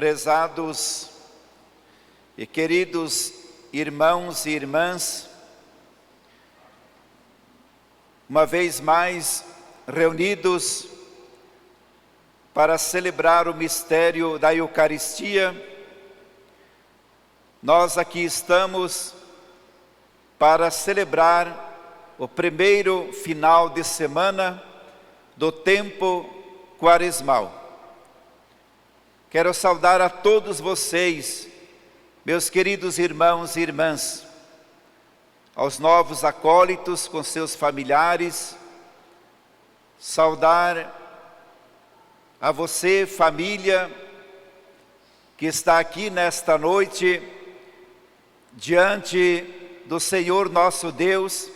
Prezados e queridos irmãos e irmãs, uma vez mais reunidos para celebrar o mistério da Eucaristia, nós aqui estamos para celebrar o primeiro final de semana do tempo quaresmal. Quero saudar a todos vocês, meus queridos irmãos e irmãs, aos novos acólitos com seus familiares, saudar a você, família, que está aqui nesta noite, diante do Senhor nosso Deus,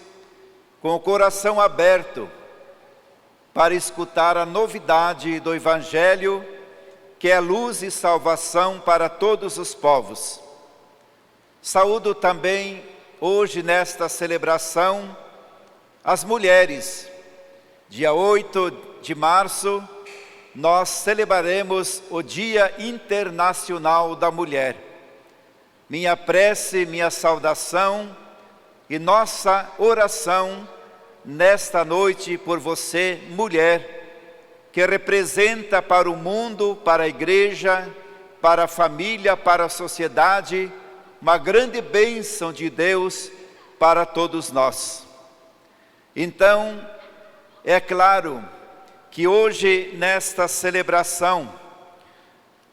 com o coração aberto, para escutar a novidade do Evangelho, que é luz e salvação para todos os povos. Saúdo também, hoje nesta celebração, as mulheres. Dia 8 de março, nós celebraremos o Dia Internacional da Mulher. Minha prece, minha saudação e nossa oração nesta noite por você, mulher, que representa para o mundo, para a igreja, para a família, para a sociedade, uma grande bênção de Deus para todos nós. Então, é claro que hoje, nesta celebração,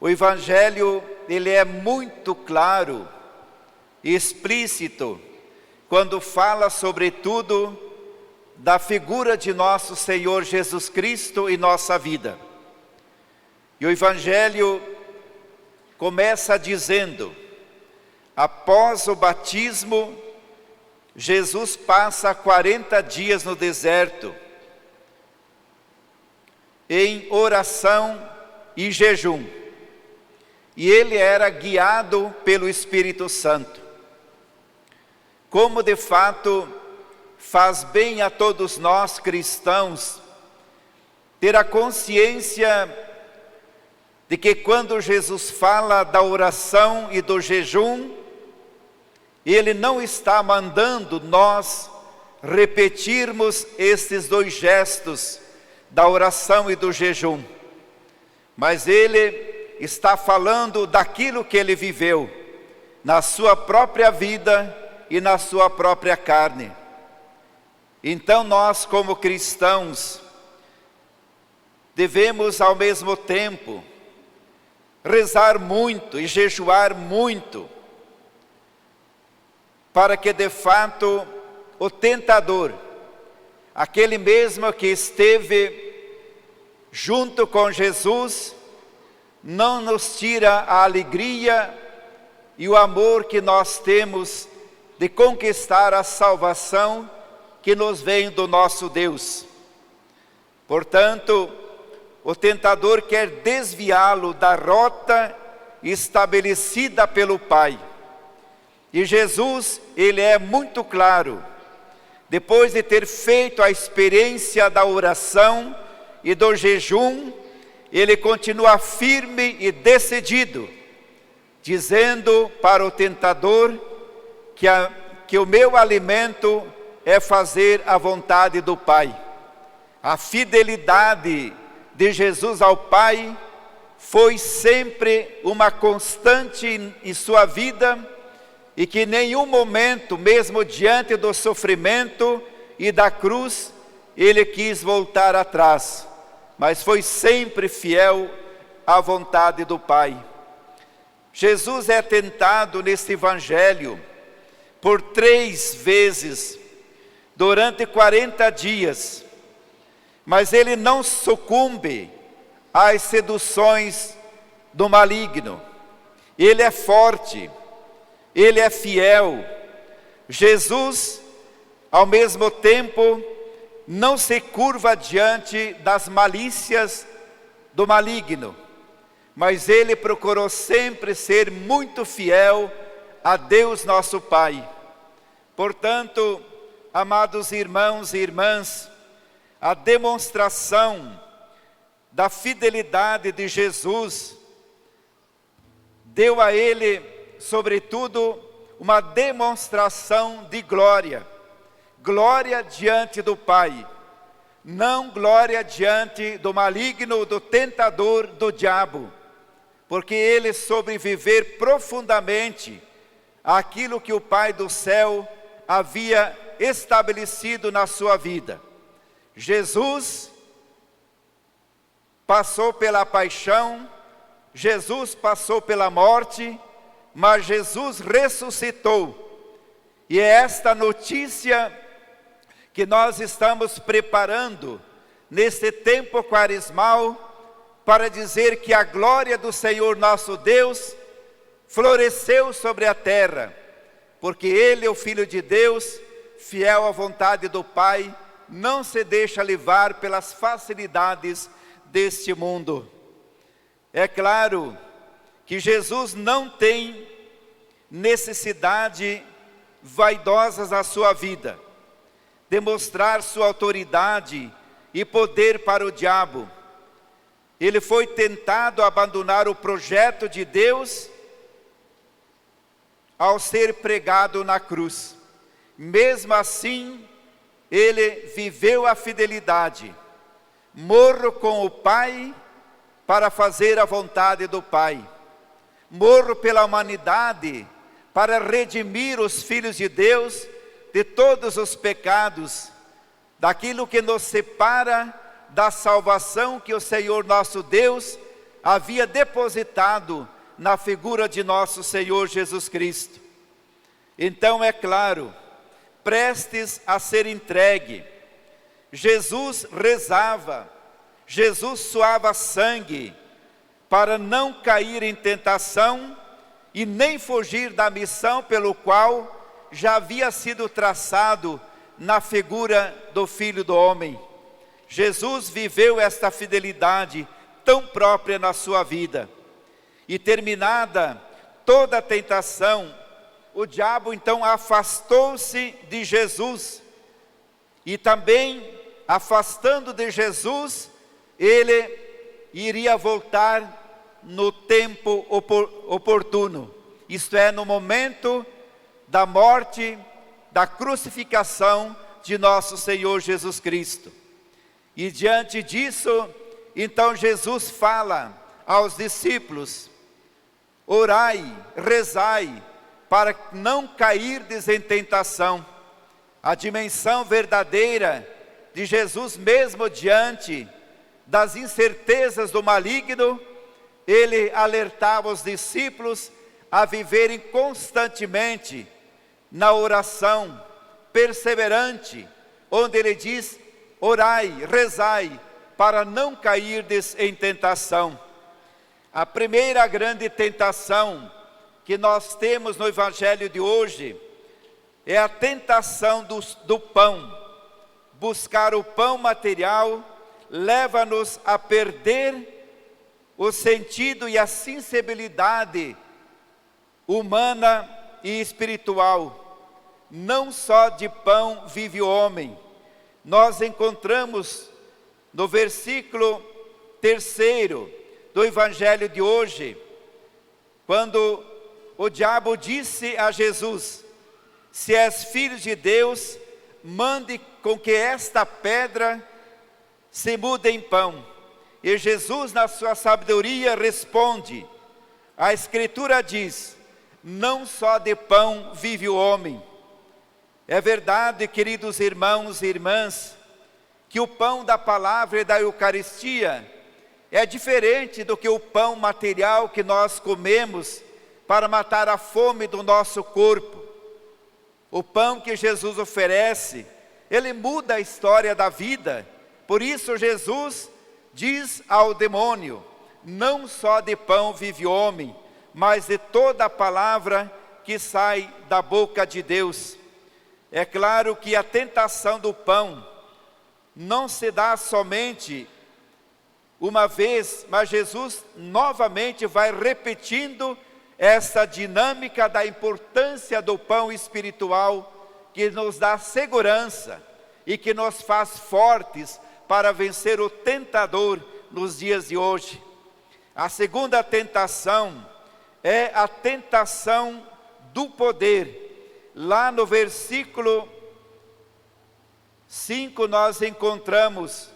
o Evangelho, ele é muito claro e explícito, quando fala sobretudo da figura de nosso Senhor Jesus Cristo em nossa vida. E o Evangelho começa dizendo: após o batismo, Jesus passa 40 dias no deserto, em oração e jejum. E ele era guiado pelo Espírito Santo. Como de fato faz bem a todos nós cristãos ter a consciência de que quando Jesus fala da oração e do jejum, ele não está mandando nós repetirmos esses dois gestos da oração e do jejum, mas ele está falando daquilo que ele viveu na sua própria vida e na sua própria carne. Então nós, como cristãos, devemos ao mesmo tempo rezar muito e jejuar muito, para que de fato o tentador, aquele mesmo que esteve junto com Jesus, não nos tira a alegria e o amor que nós temos de conquistar a salvação que nos vem do nosso Deus. Portanto, o tentador quer desviá-lo da rota estabelecida pelo Pai. E Jesus, ele é muito claro. Depois de ter feito a experiência da oração e do jejum, ele continua firme e decidido, dizendo para o tentador que o meu alimento é fazer a vontade do Pai. A fidelidade de Jesus ao Pai foi sempre uma constante em sua vida, e que em nenhum momento, mesmo diante do sofrimento e da cruz, ele quis voltar atrás, mas foi sempre fiel à vontade do Pai. Jesus é tentado neste Evangelho por 3 vezes, durante 40 dias, mas ele não sucumbe às seduções do maligno. Ele é forte, ele é fiel. Jesus, ao mesmo tempo, não se curva diante das malícias do maligno, mas ele procurou sempre ser muito fiel a Deus nosso Pai. Portanto, amados irmãos e irmãs, a demonstração da fidelidade de Jesus deu a ele, sobretudo, uma demonstração de glória. Glória diante do Pai, não glória diante do maligno, do tentador, do diabo, porque ele soube viver profundamente aquilo que o Pai do céu havia estabelecido na sua vida. Jesus passou pela paixão, Jesus passou pela morte, mas Jesus ressuscitou. E é esta notícia que nós estamos preparando neste tempo quaresmal para dizer que a glória do Senhor nosso Deus floresceu sobre a terra, porque Ele, o Filho de Deus, fiel à vontade do Pai, não se deixa levar pelas facilidades deste mundo. É claro que Jesus não tem necessidade vaidosas na sua vida, demonstrar sua autoridade e poder para o diabo. Ele foi tentado a abandonar o projeto de Deus ao ser pregado na cruz. Mesmo assim, ele viveu a fidelidade. Morro com o Pai para fazer a vontade do Pai. Morro pela humanidade para redimir os filhos de Deus de todos os pecados, daquilo que nos separa da salvação que o Senhor nosso Deus havia depositado na figura de nosso Senhor Jesus Cristo. Então, é claro, prestes a ser entregue, Jesus rezava, Jesus suava sangue para não cair em tentação e nem fugir da missão pelo qual já havia sido traçado na figura do Filho do Homem. Jesus viveu esta fidelidade tão própria na sua vida. E terminada toda a tentação, o diabo então afastou-se de Jesus. E também, afastando de Jesus, ele iria voltar no tempo oportuno. Isto é, no momento da morte, da crucificação de nosso Senhor Jesus Cristo. E diante disso, então Jesus fala aos discípulos: orai, rezai, para não cairdes em tentação. A dimensão verdadeira de Jesus mesmo diante das incertezas do maligno, ele alertava os discípulos a viverem constantemente na oração perseverante, onde ele diz: orai, rezai, para não cairdes em tentação. A primeira grande tentação que nós temos no Evangelho de hoje é a tentação do pão. Buscar o pão material leva-nos a perder o sentido e a sensibilidade humana e espiritual. Não só de pão vive o homem. Nós encontramos no versículo 3º do Evangelho de hoje, quando o diabo disse a Jesus: se és filho de Deus, mande com que esta pedra se mude em pão. E Jesus, na sua sabedoria, responde: a Escritura diz, não só de pão vive o homem. É verdade, queridos irmãos e irmãs, que o pão da palavra e da Eucaristia é diferente do que o pão material que nós comemos para matar a fome do nosso corpo. O pão que Jesus oferece, ele muda a história da vida. Por isso Jesus diz ao demônio: não só de pão vive o homem, mas de toda a palavra que sai da boca de Deus. É claro que a tentação do pão não se dá somente uma vez, mas Jesus novamente vai repetindo essa dinâmica da importância do pão espiritual, que nos dá segurança e que nos faz fortes para vencer o tentador nos dias de hoje. A segunda tentação é a tentação do poder. Lá no versículo 5 nós encontramos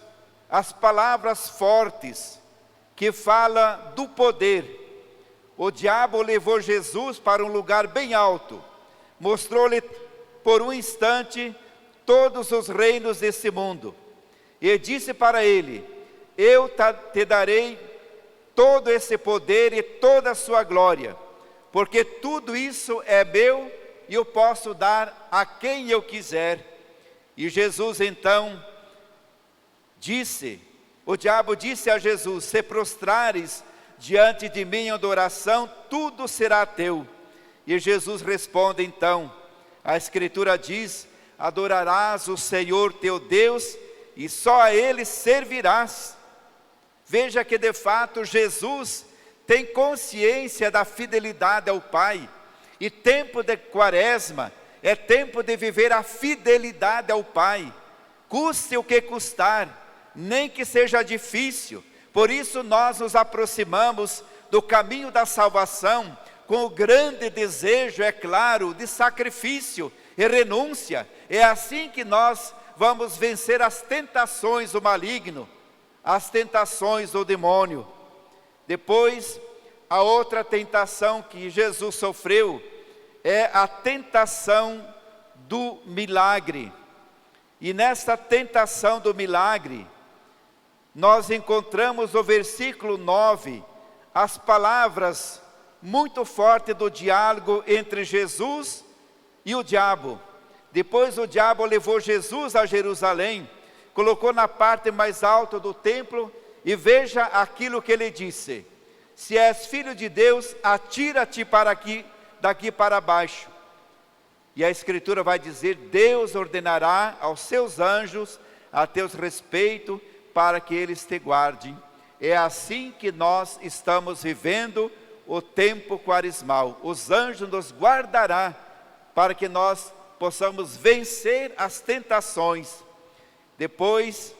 as palavras fortes que fala do poder. O diabo levou Jesus para um lugar bem alto, mostrou-lhe por um instante todos os reinos desse mundo, e disse para ele: eu te darei todo esse poder e toda a sua glória, porque tudo isso é meu e eu posso dar a quem eu quiser. E Jesus então o diabo disse a Jesus: se prostrares diante de mim em adoração, tudo será teu. E Jesus responde então, a Escritura diz: adorarás o Senhor teu Deus e só a Ele servirás. Veja que de fato Jesus tem consciência da fidelidade ao Pai. E tempo de quaresma é tempo de viver a fidelidade ao Pai, custe o que custar, nem que seja difícil. Por isso nós nos aproximamos do caminho da salvação com o grande desejo, é claro, de sacrifício e renúncia. É assim que nós vamos vencer as tentações do maligno, as tentações do demônio. Depois, a outra tentação que Jesus sofreu é a tentação do milagre. E nessa tentação do milagre, nós encontramos no versículo 9 as palavras muito fortes do diálogo entre Jesus e o diabo. Depois o diabo levou Jesus a Jerusalém, colocou na parte mais alta do templo, e veja aquilo que ele disse: se és filho de Deus, atira-te daqui para baixo. E a Escritura vai dizer: Deus ordenará aos seus anjos a teu respeito, para que eles te guardem. É assim que nós estamos vivendo o tempo quaresmal. Os anjos nos guardará para que nós possamos vencer as tentações. Depois,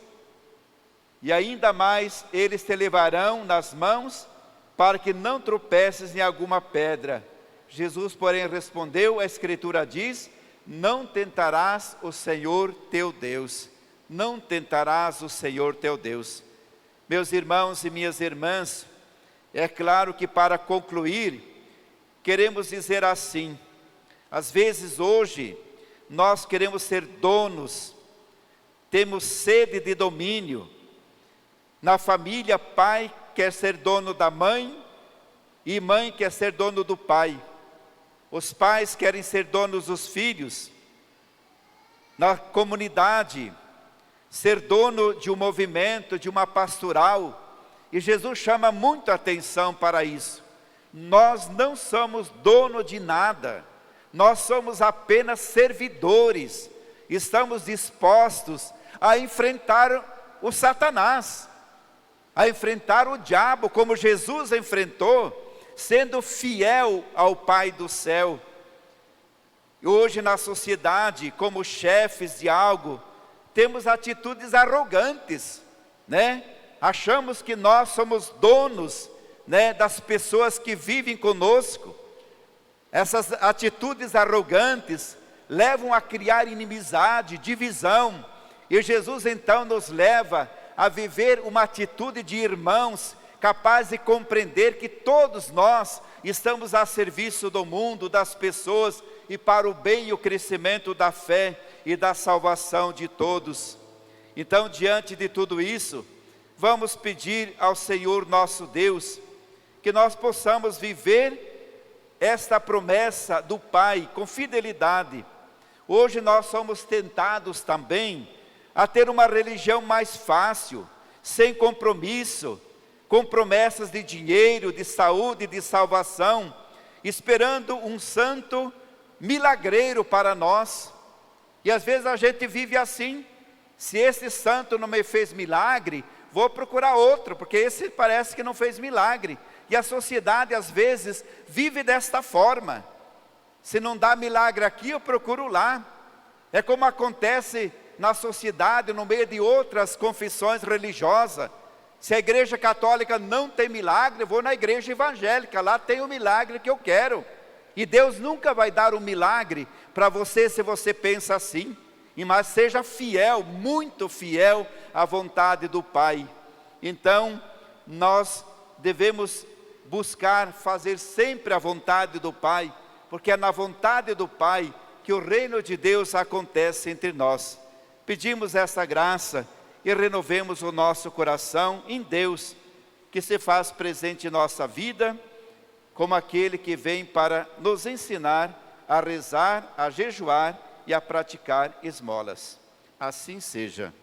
e ainda mais, eles te levarão nas mãos para que não tropeces em alguma pedra. Jesus, porém, respondeu, a Escritura diz: não tentarás o Senhor teu Deus. Não tentarás o Senhor teu Deus. Meus irmãos e minhas irmãs, é claro que para concluir, queremos dizer assim: às vezes hoje, nós queremos ser donos, temos sede de domínio. Na família, pai quer ser dono da mãe e mãe quer ser dono do pai. Os pais querem ser donos dos filhos. Na comunidade, ser dono de um movimento, de uma pastoral. E Jesus chama muito a atenção para isso. Nós não somos dono de nada. Nós somos apenas servidores. Estamos dispostos a enfrentar o Satanás, a enfrentar o diabo, como Jesus enfrentou, sendo fiel ao Pai do céu. Hoje na sociedade, como chefes de algo, temos atitudes arrogantes, né? Achamos que nós somos donos, né, das pessoas que vivem conosco. Essas atitudes arrogantes levam a criar inimizade, divisão. E Jesus então nos leva a viver uma atitude de irmãos, capaz de compreender que todos nós estamos a serviço do mundo, das pessoas, e para o bem e o crescimento da fé e da salvação de todos. Então, diante de tudo isso, vamos pedir ao Senhor nosso Deus, que nós possamos viver esta promessa do Pai com fidelidade. Hoje nós somos tentados também a ter uma religião mais fácil, sem compromisso, com promessas de dinheiro, de saúde, de salvação, esperando um santo milagreiro para nós. E às vezes a gente vive assim: se esse santo não me fez milagre, vou procurar outro, porque esse parece que não fez milagre. E a sociedade às vezes vive desta forma: se não dá milagre aqui, eu procuro lá. É como acontece na sociedade, no meio de outras confissões religiosas. Se a igreja católica não tem milagre, eu vou na igreja evangélica, lá tem o milagre que eu quero. E Deus nunca vai dar um milagre para você se você pensa assim. Mas seja fiel, muito fiel à vontade do Pai. Então, nós devemos buscar fazer sempre a vontade do Pai, porque é na vontade do Pai que o reino de Deus acontece entre nós. Pedimos essa graça e renovemos o nosso coração em Deus, que se faz presente em nossa vida, como aquele que vem para nos ensinar a rezar, a jejuar e a praticar esmolas. Assim seja.